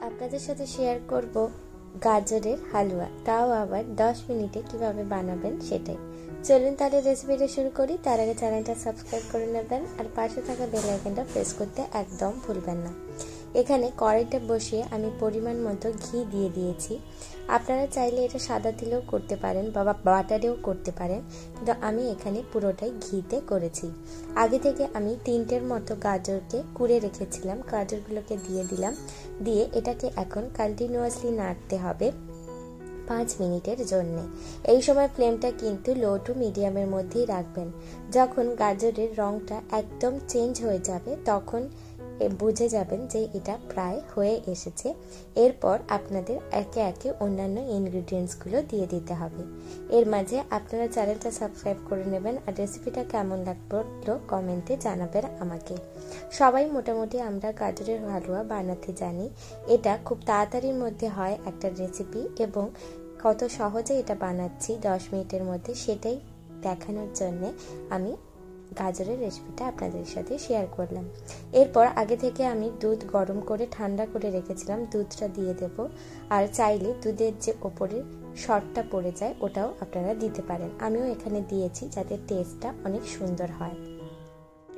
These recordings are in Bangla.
আপনাদের সাথে শেয়ার করব গাজরের হালুয়া, তাও আবার 10 মিনিটে কিভাবে বানাবেন সেটাই। চলুন তাহলে রেসিপিটা শুরু করি। তার আগে চ্যানেলটা সাবস্ক্রাইব করে নেবেন আর পাশে থাকা বেল আইকনটা প্রেস করতে একদম ভুলবেন না। এখানে কড়াইটা বসিয়ে আমি পরিমাণ মতো ঘি দিয়ে দিয়েছি। আপনারা চাইলে এটা সাদা তেলেও করতে পারেন বা বাটারেও করতে পারেন, কিন্তু আমি এখানে পুরোটাই ঘিতে করেছি। আগে থেকে আমি 3টের মতো গাজরকে কুড়ে রেখেছিলাম, গাজরগুলোকে দিয়ে দিলাম। দিয়ে এটাকে এখন কন্টিনিউয়াসলি নাড়তে হবে 5 মিনিটের জন্য। এই সময় ফ্লেমটা কিন্তু লো টু মিডিয়ামের মধ্যেই রাখবেন। যখন গাজরের রঙটা একদম চেঞ্জ হয়ে যাবে তখন বুঝে যাবেন যে এটা প্রায় হয়ে এসেছে। এরপর আপনাদের একে একে অন্যান্য ইনগ্রিডিয়েন্টসগুলো দিয়ে দিতে হবে। এর মাঝে আপনারা চ্যানেলটা সাবস্ক্রাইব করে নেবেন আর রেসিপিটা কেমন লাগলো কমেন্টে জানাবেন আমাকে। সবাই মোটামুটি আমরা গাজরের হালুয়া বানাতে জানি। এটা খুব তাড়াতাড়ির মধ্যে হয় একটা রেসিপি, এবং কত সহজে এটা বানাচ্ছি 10 মিনিটের মধ্যে সেটাই দেখানোর জন্য আমি গাজরের রেসিপিটা আপনাদের সাথে শেয়ার করলাম। এরপর আগে থেকে আমি দুধ গরম করে ঠান্ডা করে রেখেছিলাম, দুধটা দিয়ে দেব। আর চাইলে দুধের যে ওপরের সরটা পড়ে যায় ওটাও আপনারা দিতে পারেন, আমিও এখানে দিয়েছি যাতে টেস্টটা অনেক সুন্দর হয়।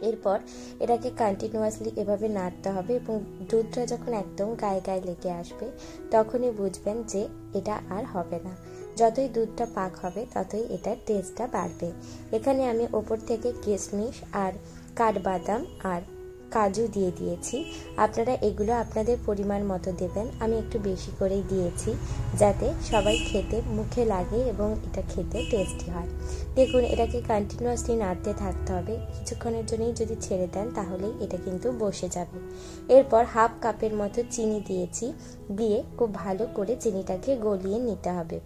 এরপর এটাকে কন্টিনিউয়াসলি এভাবে নাড়তে হবে, এবং দুধটা যখন একদম গায়ে গায়ে লেগে আসবে তখনই বুঝবেন যে এটা আর হবে না। যতই দুধটা পাক হবে ততই এটার টেস্টটা বাড়বে। এখানে আমি ওপর থেকে কিশমিশ আর কাঠবাদাম আর কাজু দিয়ে দিয়েছি। আপনারা এগুলো আপনাদের পরিমাণ মতো দেবেন, আমি একটু বেশি করেই দিয়েছি যাতে সবাই খেতে মুখে লাগে এবং এটা খেতে টেস্টি হয়। দেখুন এটাকে কন্টিনিউয়াসলি নাড়তে থাকতে হবে, কিছুক্ষণের জন্যই যদি ছেড়ে দেন তাহলেই এটা কিন্তু বসে যাবে। এরপর হাফ কাপের মতো চিনি দিয়েছি, দিয়ে খুব ভালো করে চিনিটাকে গলিয়ে নিতে হবে।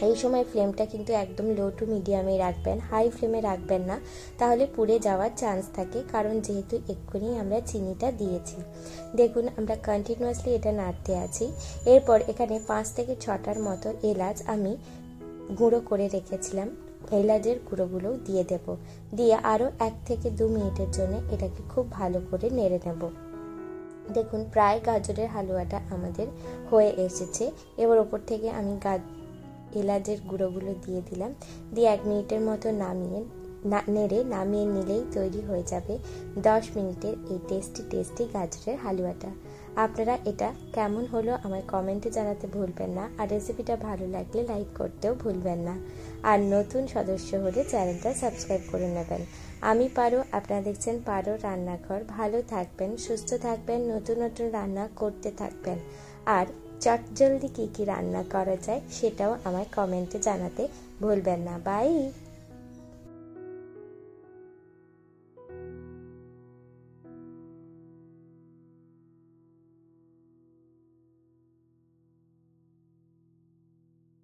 এই সময় ফ্লেমটা কিন্তু একদম লো টু মিডিয়ামে রাখবেন, হাই ফ্লেমে রাখবেন না, তাহলে পুড়ে যাওয়ার চান্স থাকে, কারণ যেহেতু এক্ষুনি আমরা চিনিটা দিয়েছি। দেখুন আমরা কন্টিনিউয়াসলি এটা নাড়তে আছি। এরপর এখানে 5 থেকে 6টার মতো এলাচ আমি গুঁড়ো করে রেখেছিলাম, এলাচের গুঁড়োগুলো দিয়ে দেব। দিয়ে আরও 1 থেকে 2 মিনিটের জন্য এটাকে খুব ভালো করে নেড়ে নেব। দেখুন প্রায় গাজরের হালুয়াটা আমাদের হয়ে এসেছে। এবার ওপর থেকে আমি এলাচের গুঁড়োগুলো দিয়ে দিলাম, দিয়ে 1 মিনিটের মতো নামিয়ে নিলেই তৈরি হয়ে যাবে 10 মিনিটের এই টেস্টি গাজরের হালুয়াটা। আপনারা এটা কেমন হলো আমায় কমেন্টে জানাতে ভুলবেন না, আর রেসিপিটা ভালো লাগলে লাইক করতেও ভুলবেন না। আর নতুন সদস্য হলে চ্যানেলটা সাবস্ক্রাইব করে নেবেন। আমি পারো, আপনারা দেখছেন পারো রান্নাঘর। ভালো থাকবেন, সুস্থ থাকবেন, নতুন নতুন রান্না করতে থাকবেন। আর চটজলদি কী রান্না করা যায় সেটাও আমায় কমেন্টে জানাতে ভুলবেন না। বাই।